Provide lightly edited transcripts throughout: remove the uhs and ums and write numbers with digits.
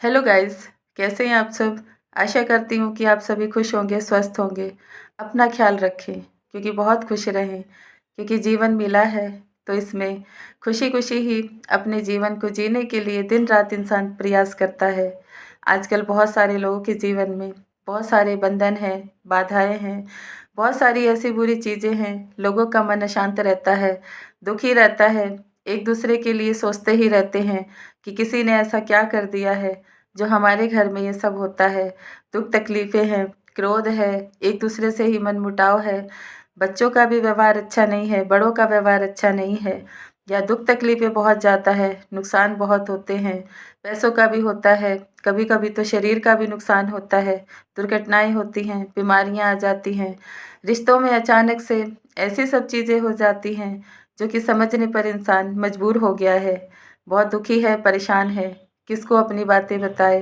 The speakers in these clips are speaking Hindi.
Hello guys. कैसे हैं आप सब। आशा करती हूँ कि आप सभी खुश होंगे, स्वस्थ होंगे। अपना ख्याल रखें क्योंकि बहुत खुश रहें, क्योंकि जीवन मिला है तो इसमें खुशी खुशी ही अपने जीवन को जीने के लिए दिन रात इंसान प्रयास करता है। आजकल बहुत सारे लोगों के जीवन में बहुत सारे बंधन हैं, बाधाएं हैं, बहुत सारी ऐसी बुरी चीज़ें हैं। लोगों का मन अशांत रहता है, दुखी रहता है, एक दूसरे के लिए सोचते ही रहते हैं कि किसी ने ऐसा क्या कर दिया है जो हमारे घर में ये सब होता है। दुख तकलीफ़ें हैं, क्रोध है, एक दूसरे से ही मनमुटाव है, बच्चों का भी व्यवहार अच्छा नहीं है, बड़ों का व्यवहार अच्छा नहीं है, या दुख तकलीफ़ें बहुत ज़्यादा है, नुकसान बहुत होते हैं, पैसों का भी होता है, कभी कभी तो शरीर का भी नुकसान होता है, दुर्घटनाएं होती हैं, बीमारियां आ जाती हैं, रिश्तों में अचानक से ऐसी सब चीज़ें हो जाती हैं जो कि समझने पर इंसान मजबूर हो गया है, बहुत दुखी है, परेशान है। किसको अपनी बातें बताए,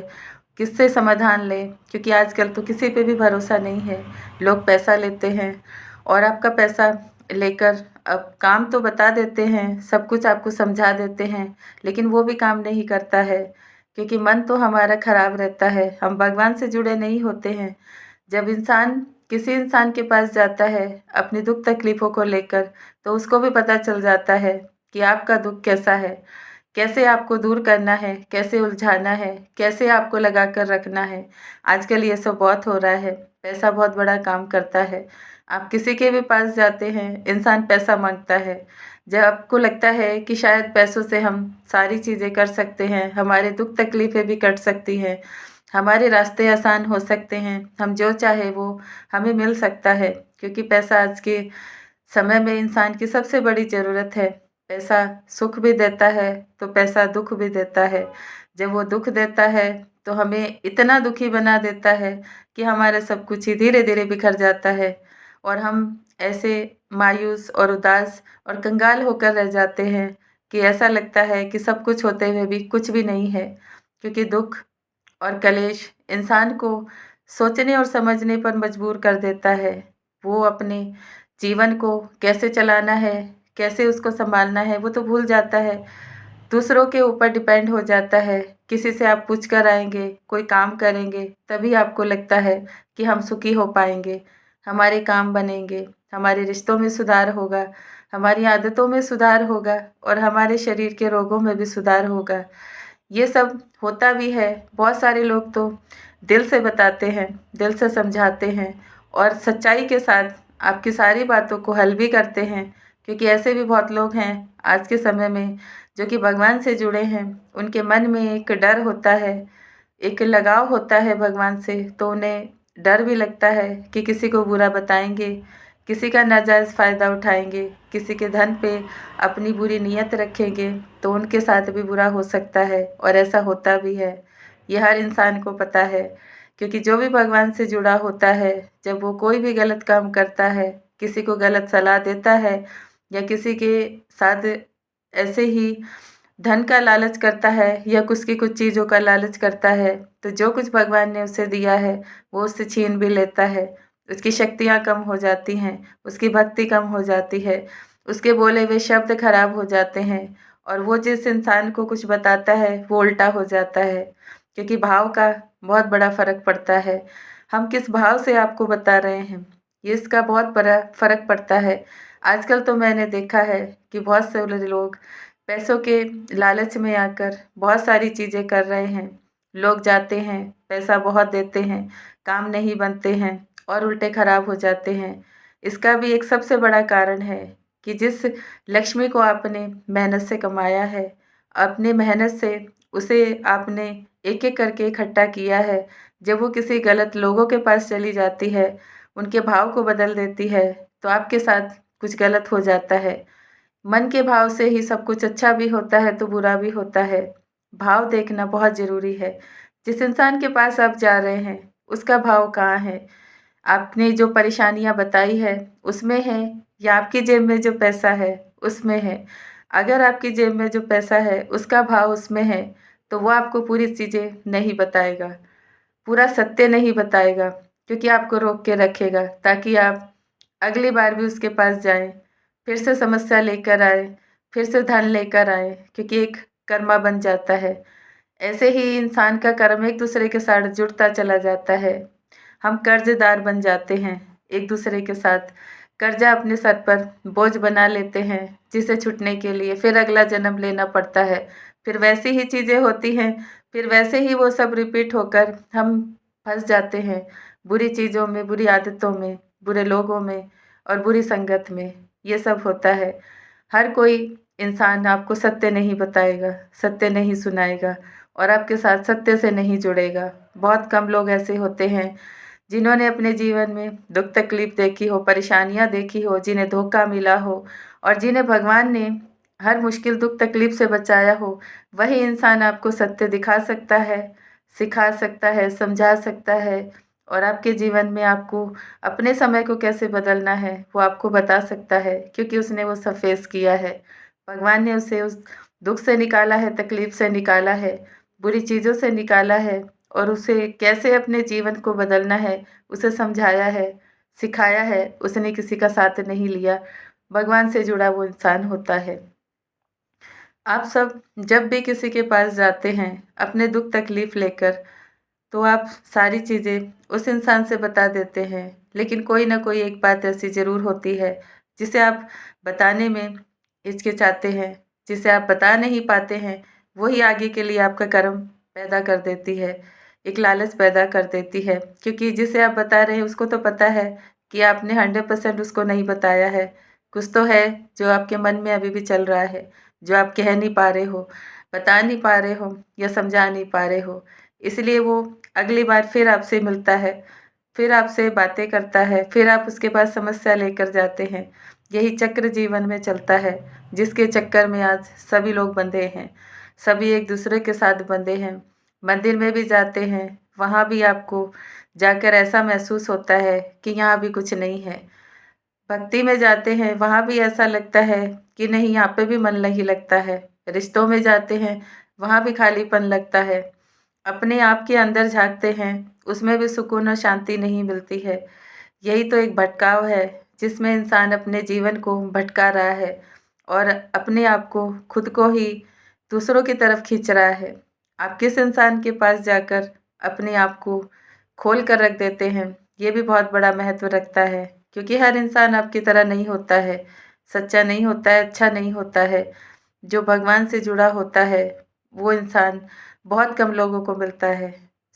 किससे समाधान ले, क्योंकि आजकल तो किसी पे भी भरोसा नहीं है। लोग पैसा लेते हैं और आपका पैसा लेकर अब काम तो बता देते हैं, सब कुछ आपको समझा देते हैं, लेकिन वो भी काम नहीं करता है क्योंकि मन तो हमारा खराब रहता है, हम भगवान से जुड़े नहीं होते हैं। जब इंसान किसी इंसान के पास जाता है अपनी दुख तकलीफ़ों को लेकर, तो उसको भी पता चल जाता है कि आपका दुख कैसा है, कैसे आपको दूर करना है, कैसे उलझाना है, कैसे आपको लगा कर रखना है। आजकल ये सब बहुत हो रहा है, पैसा बहुत बड़ा काम करता है। आप किसी के भी पास जाते हैं, इंसान पैसा मांगता है। जब आपको लगता है कि शायद पैसों से हम सारी चीज़ें कर सकते हैं, हमारे दुख तकलीफ़ें भी कट सकती हैं, हमारे रास्ते आसान हो सकते हैं, हम जो चाहे वो हमें मिल सकता है, क्योंकि पैसा आज के समय में इंसान की सबसे बड़ी ज़रूरत है। पैसा सुख भी देता है तो पैसा दुख भी देता है। जब वो दुख देता है तो हमें इतना दुखी बना देता है कि हमारा सब कुछ ही धीरे धीरे बिखर जाता है और हम ऐसे मायूस और उदास और कंगाल होकर रह जाते हैं कि ऐसा लगता है कि सब कुछ होते हुए भी कुछ भी नहीं है, क्योंकि दुख और कलेश इंसान को सोचने और समझने पर मजबूर कर देता है। वो अपने जीवन को कैसे चलाना है, कैसे उसको सँभालना है, वो तो भूल जाता है। दूसरों के ऊपर डिपेंड हो जाता है। किसी से आप पूछ कर आएँगे, कोई काम करेंगे, तभी आपको लगता है कि हम सुखी हो पाएँगे, हमारे काम बनेंगे, हमारे रिश्तों में सुधार होगा, हमारी आदतों में सुधार होगा और हमारे शरीर के रोगों में भी सुधार होगा। ये सब होता भी है। बहुत सारे लोग तो दिल से बताते हैं, दिल से समझाते हैं और सच्चाई के साथ आपकी सारी बातों को हल भी करते हैं, क्योंकि ऐसे भी बहुत लोग हैं आज के समय में जो कि भगवान से जुड़े हैं। उनके मन में एक डर होता है, एक लगाव होता है भगवान से, तो उन्हें डर भी लगता है कि किसी को बुरा बताएंगे, किसी का नाजायज़ फ़ायदा उठाएंगे, किसी के धन पे अपनी बुरी नीयत रखेंगे तो उनके साथ भी बुरा हो सकता है और ऐसा होता भी है। ये हर इंसान को पता है, क्योंकि जो भी भगवान से जुड़ा होता है, जब वो कोई भी गलत काम करता है, किसी को गलत सलाह देता है या किसी के साथ ऐसे ही धन का लालच करता है या उसकी कुछ चीज़ों का लालच करता है, तो जो कुछ भगवान ने उसे दिया है वो उससे छीन भी लेता है। उसकी शक्तियाँ कम हो जाती हैं, उसकी भक्ति कम हो जाती है, उसके बोले हुए शब्द खराब हो जाते हैं और वो जिस इंसान को कुछ बताता है वो उल्टा हो जाता है, क्योंकि भाव का बहुत बड़ा फ़र्क पड़ता है। हम किस भाव से आपको बता रहे हैं, ये इसका बहुत बड़ा फ़र्क पड़ता है। आजकल तो मैंने देखा है कि बहुत से लोग पैसों के लालच में आकर बहुत सारी चीज़ें कर रहे हैं। लोग जाते हैं, पैसा बहुत देते हैं, काम नहीं बनते हैं और उल्टे खराब हो जाते हैं। इसका भी एक सबसे बड़ा कारण है कि जिस लक्ष्मी को आपने मेहनत से कमाया है, अपने मेहनत से उसे आपने एक-एक करके इकट्ठा किया है, जब वो किसी गलत लोगों के पास चली जाती है, उनके भाव को बदल देती है, तो आपके साथ कुछ गलत हो जाता है। मन के भाव से ही सब कुछ अच्छा भी होता है तो बुरा भी होता है। भाव देखना बहुत ज़रूरी है। जिस इंसान के पास आप जा रहे हैं, उसका भाव कहाँ है? आपने जो परेशानियाँ बताई है, उसमें है या आपकी जेब में जो पैसा है, उसमें है? अगर आपकी जेब में जो पैसा है, उसका भाव उसमें है, तो वो आपको पूरी चीज़ें नहीं बताएगा, पूरा सत्य नहीं बताएगा, क्योंकि आपको रोक के रखेगा ताकि आप अगली बार भी उसके पास जाएँ, फिर से समस्या लेकर आएँ, फिर से धन लेकर आएँ, क्योंकि एक कर्मा बन जाता है। ऐसे ही इंसान का कर्म एक दूसरे के साथ जुड़ता चला जाता है। हम कर्जदार बन जाते हैं एक दूसरे के साथ, कर्जा अपने सर पर बोझ बना लेते हैं, जिसे छूटने के लिए फिर अगला जन्म लेना पड़ता है। फिर वैसी ही चीज़ें होती हैं, फिर वैसे ही वो सब रिपीट होकर हम फंस जाते हैं बुरी चीज़ों में, बुरी आदतों में, बुरे लोगों में और बुरी संगत में। ये सब होता है। हर कोई इंसान आपको सत्य नहीं बताएगा, सत्य नहीं सुनाएगा और आपके साथ सत्य से नहीं जुड़ेगा। बहुत कम लोग ऐसे होते हैं जिन्होंने अपने जीवन में दुख तकलीफ देखी हो, परेशानियाँ देखी हो, जिन्हें धोखा मिला हो और जिन्हें भगवान ने हर मुश्किल दुख तकलीफ से बचाया हो। वही इंसान आपको सत्य दिखा सकता है, सिखा सकता है, समझा सकता है और आपके जीवन में आपको अपने समय को कैसे बदलना है वो आपको बता सकता है, क्योंकि उसने वो सब फेस किया है। भगवान ने उसे उस दुख से निकाला है, तकलीफ से निकाला है, बुरी चीज़ों से निकाला है और उसे कैसे अपने जीवन को बदलना है उसे समझाया है, सिखाया है। उसने किसी का साथ नहीं लिया, भगवान से जुड़ा वो इंसान होता है। आप सब जब भी किसी के पास जाते हैं अपने दुख तकलीफ लेकर, तो आप सारी चीज़ें उस इंसान से बता देते हैं, लेकिन कोई ना कोई एक बात ऐसी ज़रूर होती है जिसे आप बताने में हिचकिचाते हैं, जिसे आप बता नहीं पाते हैं। वही आगे के लिए आपका कर्म पैदा कर देती है, एक लालच पैदा कर देती है, क्योंकि जिसे आप बता रहे हैं उसको तो पता है कि आपने 100% उसको नहीं बताया है। कुछ तो है जो आपके मन में अभी भी चल रहा है, जो आप कह नहीं पा रहे हो, बता नहीं पा रहे हो या समझा नहीं पा रहे हो। इसलिए वो अगली बार फिर आपसे मिलता है, फिर आपसे बातें करता है, फिर आप उसके पास समस्या लेकर जाते हैं। यही चक्र जीवन में चलता है, जिसके चक्कर में आज सभी लोग बंधे हैं, सभी एक दूसरे के साथ बंधे हैं। मंदिर में भी जाते हैं, वहाँ भी आपको जाकर ऐसा महसूस होता है कि यहाँ भी कुछ नहीं है। भक्ति में जाते हैं, वहाँ भी ऐसा लगता है कि नहीं, यहाँ पे भी मन नहीं लगता है। रिश्तों में जाते हैं, वहाँ भी खालीपन लगता है। अपने आप के अंदर झाँकते हैं, उसमें भी सुकून और शांति नहीं मिलती है। यही तो एक भटकाव है, जिसमें इंसान अपने जीवन को भटका रहा है और अपने आप को, खुद को ही दूसरों की तरफ खींच रहा है। आप किस इंसान के पास जाकर अपने आप को खोल कर रख देते हैं, ये भी बहुत बड़ा महत्व रखता है, क्योंकि हर इंसान आपकी तरह नहीं होता है, सच्चा नहीं होता है, अच्छा नहीं होता है। जो भगवान से जुड़ा होता है, वो इंसान बहुत कम लोगों को मिलता है।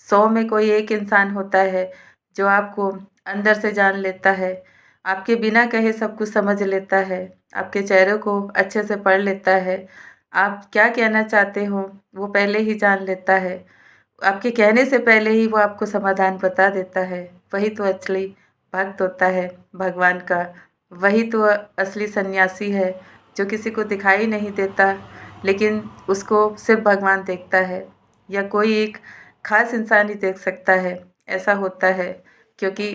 100 में कोई एक इंसान होता है जो आपको अंदर से जान लेता है, आपके बिना कहे सब कुछ समझ लेता है, आपके चेहरे को अच्छे से पढ़ लेता है। आप क्या कहना चाहते हो वो पहले ही जान लेता है, आपके कहने से पहले ही वो आपको समाधान बता देता है। वही तो असली भक्त होता है भगवान का, वही तो असली सन्यासी है, जो किसी को दिखाई नहीं देता, लेकिन उसको सिर्फ भगवान देखता है, या कोई एक खास इंसान ही देख सकता है। ऐसा होता है, क्योंकि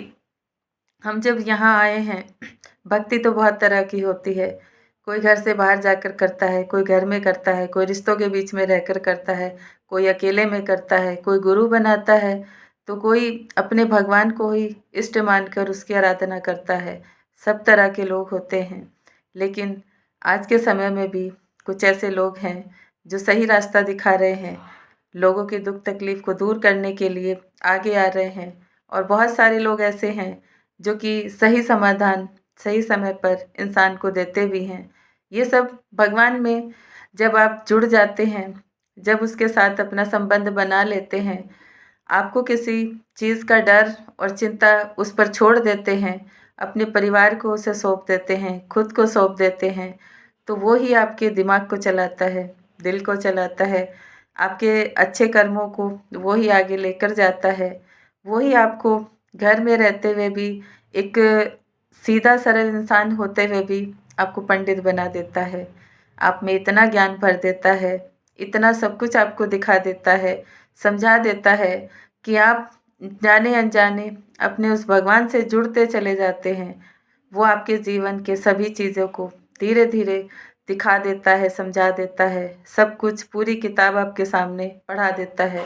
हम जब यहाँ आए हैं, भक्ति तो बहुत तरह की होती है। कोई घर से बाहर जाकर करता है, कोई घर में करता है, कोई रिश्तों के बीच में रहकर करता है, कोई अकेले में करता है, कोई गुरु बनाता है, तो कोई अपने भगवान को ही इष्ट मानकर उसकी आराधना करता है। सब तरह के लोग होते हैं, लेकिन आज के समय में भी कुछ ऐसे लोग हैं जो सही रास्ता दिखा रहे हैं, लोगों की दुख तकलीफ को दूर करने के लिए आगे आ रहे हैं। और बहुत सारे लोग ऐसे हैं जो कि सही समाधान सही समय पर इंसान को देते भी हैं। ये सब भगवान में जब आप जुड़ जाते हैं, जब उसके साथ अपना संबंध बना लेते हैं, आपको किसी चीज़ का डर और चिंता उस पर छोड़ देते हैं, अपने परिवार को उसे सौंप देते हैं, खुद को सौंप देते हैं, तो वो ही आपके दिमाग को चलाता है, दिल को चलाता है, आपके अच्छे कर्मों को वो ही आगे लेकर जाता है। वो ही आपको घर में रहते हुए भी, एक सीधा सरल इंसान होते हुए भी आपको पंडित बना देता है। आप में इतना ज्ञान भर देता है, इतना सब कुछ आपको दिखा देता है, समझा देता है कि आप जाने अनजाने अपने उस भगवान से जुड़ते चले जाते हैं। वो आपके जीवन के सभी चीज़ों को धीरे धीरे दिखा देता है, समझा देता है, सब कुछ पूरी किताब आपके सामने पढ़ा देता है।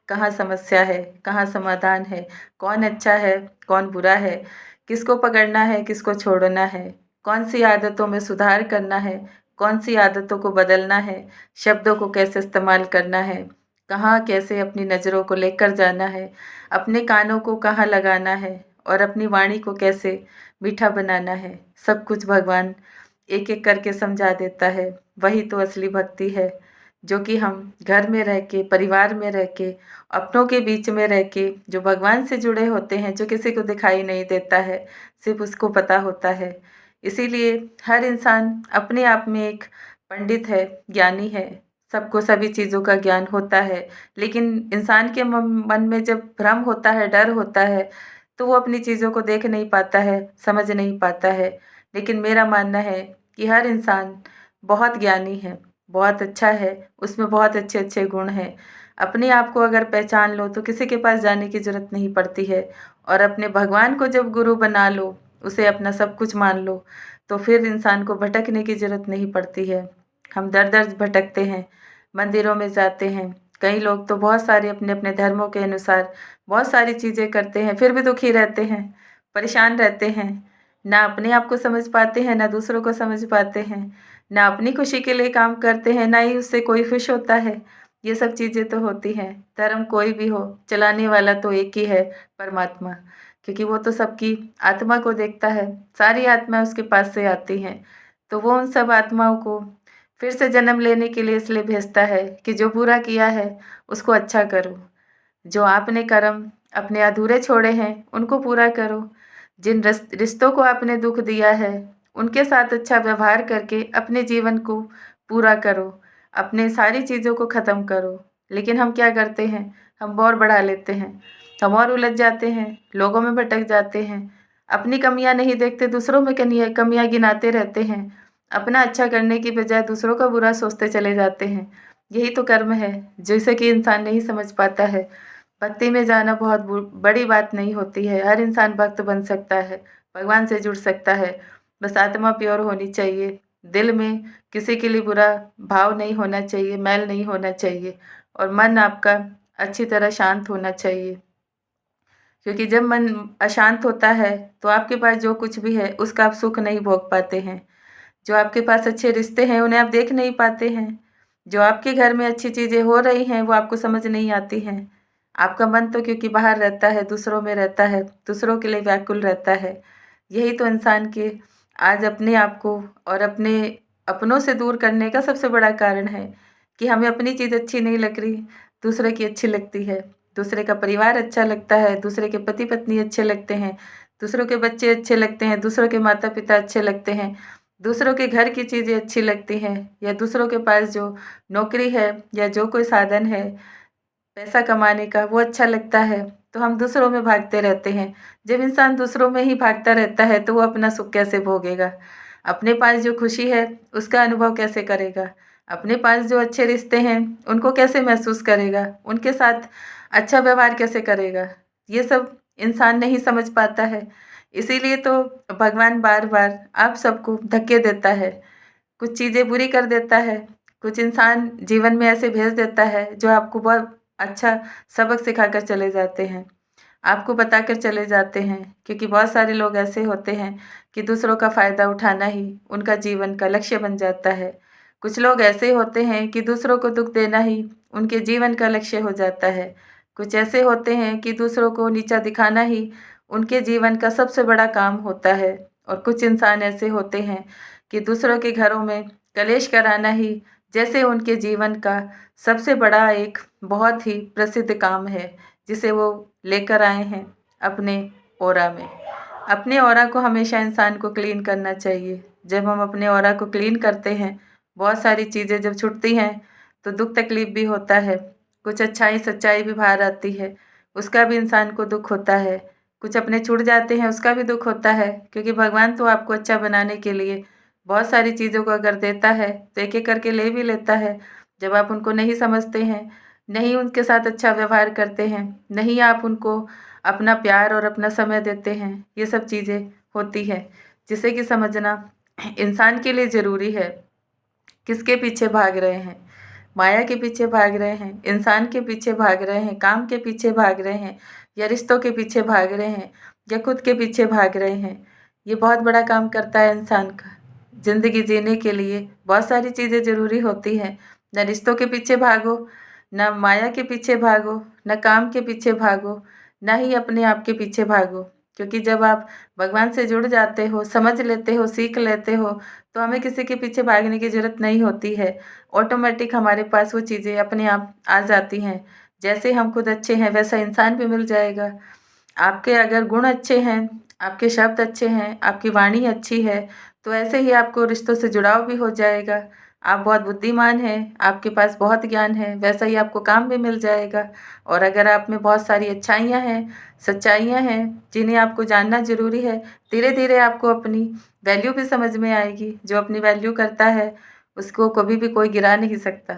कहाँ समस्या है, कहाँ समाधान है, कौन अच्छा है, कौन बुरा है, किसको पकड़ना है, किसको छोड़ना है, कौन सी आदतों में सुधार करना है, कौन सी आदतों को बदलना है, शब्दों को कैसे इस्तेमाल करना है, कहाँ कैसे अपनी नज़रों को लेकर जाना है, अपने कानों को कहाँ लगाना है और अपनी वाणी को कैसे मीठा बनाना है, सब कुछ भगवान एक एक करके समझा देता है। वही तो असली भक्ति है, जो कि हम घर में रह के, परिवार में रह के, अपनों के बीच में रह के जो भगवान से जुड़े होते हैं, जो किसी को दिखाई नहीं देता है, सिर्फ उसको पता होता है। इसीलिए हर इंसान अपने आप में एक पंडित है, ज्ञानी है, सबको सभी चीज़ों का ज्ञान होता है। लेकिन इंसान के मन में जब भ्रम होता है, डर होता है, तो वो अपनी चीज़ों को देख नहीं पाता है, समझ नहीं पाता है। लेकिन मेरा मानना है कि हर इंसान बहुत ज्ञानी है, बहुत अच्छा है, उसमें बहुत अच्छे-अच्छे गुण हैं। अपने आप को अगर पहचान लो तो किसी के पास जाने की ज़रूरत नहीं पड़ती है और अपने भगवान को जब गुरु बना लो, उसे अपना सब कुछ मान लो, तो फिर इंसान को भटकने की ज़रूरत नहीं पड़ती है। हम दर-दर भटकते हैं, मंदिरों में जाते हैं, कई लोग तो बहुत सारे अपने-अपने धर्मों के अनुसार बहुत सारी चीज़ें करते हैं, फिर भी दुखी रहते हैं, परेशान रहते हैं। ना अपने आप को समझ पाते हैं, ना दूसरों को समझ पाते हैं, ना अपनी खुशी के लिए काम करते हैं, ना ही उससे कोई खुश होता है। ये सब चीज़ें तो होती हैं। धर्म कोई भी हो, चलाने वाला तो एक ही है, परमात्मा। क्योंकि वो तो सबकी आत्मा को देखता है, सारी आत्माएँ उसके पास से आती हैं। तो वो उन सब आत्माओं को फिर से जन्म लेने के लिए इसलिए भेजता है कि जो बुरा किया है, उसको अच्छा करो। जो आपने कर्म अपने अधूरे छोड़े हैं, उनको पूरा करो। जिन रिश्तों को आपने दुःख दिया है, उनके साथ अच्छा व्यवहार करके अपने जीवन को पूरा करो। अपने सारी चीज़ों को ख़त्म करो। लेकिन हम क्या करते हैं? हम और बढ़ा लेते हैं। हम और उलझ जाते हैं, लोगों में भटक जाते हैं। अपनी कमियाँ नहीं देखते, दूसरों में कमियाँ गिनाते रहते हैं। अपना अच्छा करने की बजाय दूसरों का बुरा सोचते चले जाते हैं। यही तो कर्म है, जिसे कि इंसान नहीं समझ पाता है। भक्ति में जाना बहुत बड़ी बात नहीं होती है। हर इंसान भक्त बन सकता है, भगवान से जुड़ सकता है। बस आत्मा प्योर होनी चाहिए, दिल में किसी के लिए बुरा भाव नहीं होना चाहिए, मैल नहीं होना चाहिए और मन आपका अच्छी तरह शांत होना चाहिए। क्योंकि जब मन अशांत होता है, तो आपके पास जो कुछ भी है, उसका आप सुख नहीं भोग पाते हैं। जो आपके पास अच्छे रिश्ते हैं, उन्हें आप देख नहीं पाते हैं। जो आपके घर में अच्छी चीज़ें हो रही हैं, वो आपको समझ नहीं आती हैं। आपका मन तो क्योंकि बाहर रहता है, दूसरों में रहता है, दूसरों के लिए व्याकुल रहता है। यही तो इंसान के आज अपने आप को और अपने अपनों से दूर करने का सबसे बड़ा कारण है कि हमें अपनी चीज़ अच्छी नहीं लग रही, दूसरे की अच्छी लगती है। दूसरे का परिवार अच्छा लगता है, दूसरे के पति-पत्नी अच्छे लगते हैं, दूसरों के बच्चे अच्छे लगते हैं, दूसरों के माता-पिता अच्छे लगते हैं। दूसरों के घर की चीज़ें अच्छी लगती हैं या दूसरों के पास जो नौकरी है या जो कोई साधन है पैसा कमाने का वो अच्छा लगता है, तो हम दूसरों में भागते रहते हैं। जब इंसान दूसरों में ही भागता रहता है तो वो अपना सुख कैसे भोगेगा? अपने पास जो खुशी है उसका अनुभव कैसे करेगा? अपने पास जो अच्छे रिश्ते हैं उनको कैसे महसूस करेगा? उनके साथ अच्छा व्यवहार कैसे करेगा? ये सब इंसान नहीं समझ पाता है। इसीलिए तो भगवान बार-बार आप सबको धक्के देता है। कुछ चीज़ें बुरी कर देता है, कुछ इंसान जीवन में ऐसे भेज देता है जो आपको बहुत अच्छा सबक सिखाकर चले जाते हैं, आपको बताकर चले जाते हैं क्योंकि बहुत सारे लोग ऐसे होते हैं कि दूसरों का फ़ायदा उठाना ही उनका जीवन का लक्ष्य बन जाता है। कुछ लोग ऐसे होते हैं कि दूसरों को दुःख देना ही उनके जीवन का लक्ष्य हो जाता है। कुछ ऐसे होते हैं कि दूसरों को नीचा दिखाना ही उनके जीवन का सबसे बड़ा काम होता है और कुछ इंसान ऐसे होते हैं कि दूसरों के घरों में कलेश कराना ही जैसे उनके जीवन का सबसे बड़ा एक बहुत ही प्रसिद्ध काम है, जिसे वो लेकर आए हैं अपने ऑरा में। अपने ऑरा को हमेशा इंसान को क्लीन करना चाहिए। जब हम अपने ऑरा को क्लीन करते हैं, बहुत सारी चीज़ें जब छूटती हैं, तो दुःख तकलीफ़ भी होता है। कुछ अच्छाई सच्चाई भी बाहर आती है, उसका भी इंसान को दुःख होता है। कुछ अपने छूट जाते हैं, उसका भी दुःख होता है क्योंकि भगवान तो आपको अच्छा बनाने के लिए बहुत सारी चीज़ों को अगर देता है, तो एक-एक करके ले भी लेता है। जब आप उनको नहीं समझते हैं, नहीं उनके साथ अच्छा व्यवहार करते हैं, नहीं आप उनको अपना प्यार और अपना समय देते हैं, ये सब चीज़ें होती हैं, जिसे कि समझना इंसान के लिए ज़रूरी है। किसके पीछे भाग रहे हैं? माया के पीछे भाग रहे हैं, इंसान के पीछे भाग रहे हैं, काम के पीछे भाग रहे हैं या रिश्तों के पीछे भाग रहे हैं या खुद के पीछे भाग रहे हैं। ये बहुत बड़ा काम करता है इंसान का। ज़िंदगी जीने के लिए बहुत सारी चीज़ें ज़रूरी होती हैं। ना रिश्तों के पीछे भागो, ना माया के पीछे भागो, ना काम के पीछे भागो, ना ही अपने आप के पीछे भागो। क्योंकि जब आप भगवान से जुड़ जाते हो, समझ लेते हो, सीख लेते हो, तो हमें किसी के पीछे भागने की ज़रूरत नहीं होती है। ऑटोमेटिक हमारे पास वो चीज़ें अपने आप आ जाती हैं। जैसे हम खुद अच्छे हैं, वैसा इंसान भी मिल जाएगा। आपके अगर गुण अच्छे हैं, आपके शब्द अच्छे हैं, आपकी वाणी अच्छी है, तो ऐसे ही आपको रिश्तों से जुड़ाव भी हो जाएगा। आप बहुत बुद्धिमान हैं, आपके पास बहुत ज्ञान है, वैसा ही आपको काम भी मिल जाएगा। और अगर आप में बहुत सारी अच्छाइयाँ हैं, सच्चाइयाँ हैं, जिन्हें आपको जानना ज़रूरी है, धीरे-धीरे आपको अपनी वैल्यू भी समझ में आएगी। जो अपनी वैल्यू करता है, उसको कभी भी कोई गिरा नहीं सकता।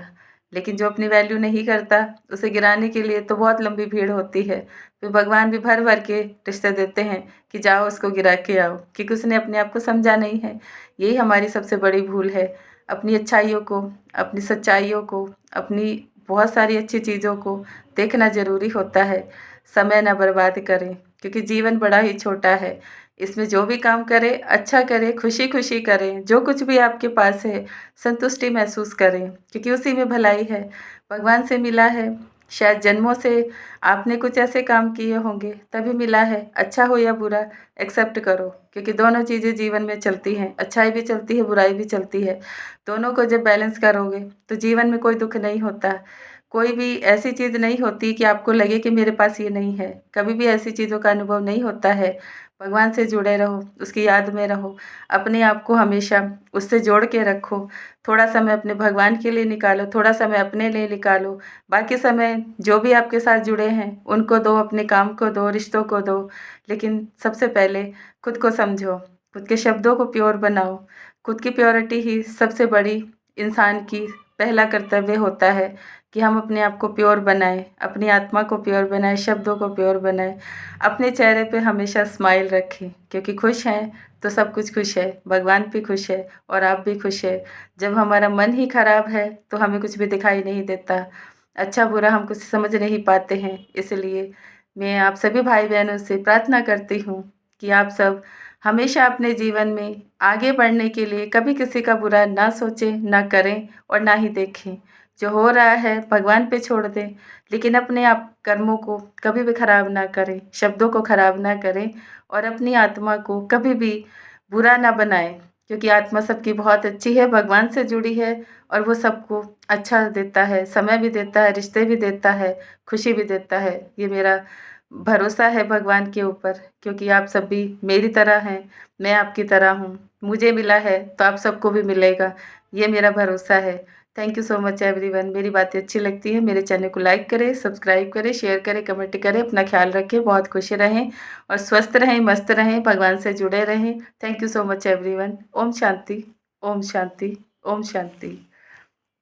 लेकिन जो अपनी वैल्यू नहीं करता, उसे गिराने के लिए तो बहुत लंबी भीड़ होती है। फिर भगवान भी भर-भर के रिश्ते देते हैं कि जाओ उसको गिरा के आओ, क्योंकि उसने अपने आप को समझा नहीं है। यही हमारी सबसे बड़ी भूल है। अपनी अच्छाइयों को, अपनी सच्चाइयों को, अपनी बहुत सारी अच्छी चीज़ों को देखना ज़रूरी होता है। समय ना बर्बाद करें, क्योंकि जीवन बड़ा ही छोटा है। इसमें जो भी काम करें, अच्छा करें, खुशी-खुशी करें। जो कुछ भी आपके पास है, संतुष्टि महसूस करें, क्योंकि उसी में भलाई है। भगवान से मिला है, शायद जन्मों से आपने कुछ ऐसे काम किए होंगे, तभी मिला है। अच्छा हो या बुरा, एक्सेप्ट करो, क्योंकि दोनों चीज़ें जीवन में चलती हैं। अच्छाई भी चलती है, बुराई भी चलती है। दोनों को जब बैलेंस करोगे, तो जीवन में कोई दुःख नहीं होता। कोई भी ऐसी चीज़ नहीं होती कि आपको लगे कि मेरे पास ये नहीं है। कभी भी ऐसी चीज़ों का अनुभव नहीं होता है। भगवान से जुड़े रहो, उसकी याद में रहो, अपने आप को हमेशा उससे जोड़ के रखो। थोड़ा समय अपने भगवान के लिए निकालो, थोड़ा समय अपने लिए निकालो। बाकी समय जो भी आपके साथ जुड़े हैं, उनको दो, अपने काम को दो, रिश्तों को दो। लेकिन सबसे पहले खुद को समझो, खुद के शब्दों को प्योर बनाओ। खुद की प्योरिटी ही सबसे बड़ी इंसान की पहला कर्तव्य होता है कि हम अपने आप को प्योर बनाएं, अपनी आत्मा को प्योर बनाएं, शब्दों को प्योर बनाएं। अपने चेहरे पे हमेशा स्माइल रखें, क्योंकि खुश हैं तो सब कुछ खुश है। भगवान भी खुश है और आप भी खुश है। जब हमारा मन ही खराब है, तो हमें कुछ भी दिखाई नहीं देता। अच्छा बुरा हम कुछ समझ नहीं पाते हैं। इसलिए मैं आप सभी भाई बहनों से प्रार्थना करती हूँ कि आप सब हमेशा अपने जीवन में आगे बढ़ने के लिए कभी किसी का बुरा ना सोचें, ना करें और ना ही देखें। जो हो रहा है भगवान पे छोड़ दें, लेकिन अपने आप कर्मों को कभी भी खराब ना करें, शब्दों को खराब ना करें और अपनी आत्मा को कभी भी बुरा ना बनाएं, क्योंकि आत्मा सबकी बहुत अच्छी है, भगवान से जुड़ी है और वो सबको अच्छा देता है, समय भी देता है, रिश्ते भी देता है, खुशी भी देता है। ये मेरा भरोसा है भगवान के ऊपर, क्योंकि आप सब भी मेरी तरह हैं, मैं आपकी तरह हूँ। मुझे मिला है तो आप सबको भी मिलेगा, ये मेरा भरोसा है। Thank you so much everyone. मेरी बातें अच्छी लगती है, मेरे चैनल को लाइक करें, सब्सक्राइब करें, शेयर करें, कमेंट करें। अपना ख्याल रखें, बहुत खुश रहें और स्वस्थ रहें, मस्त रहें, भगवान से जुड़े रहें। Thank you so much everyone. Om Shanti, Om Shanti, Om Shanti.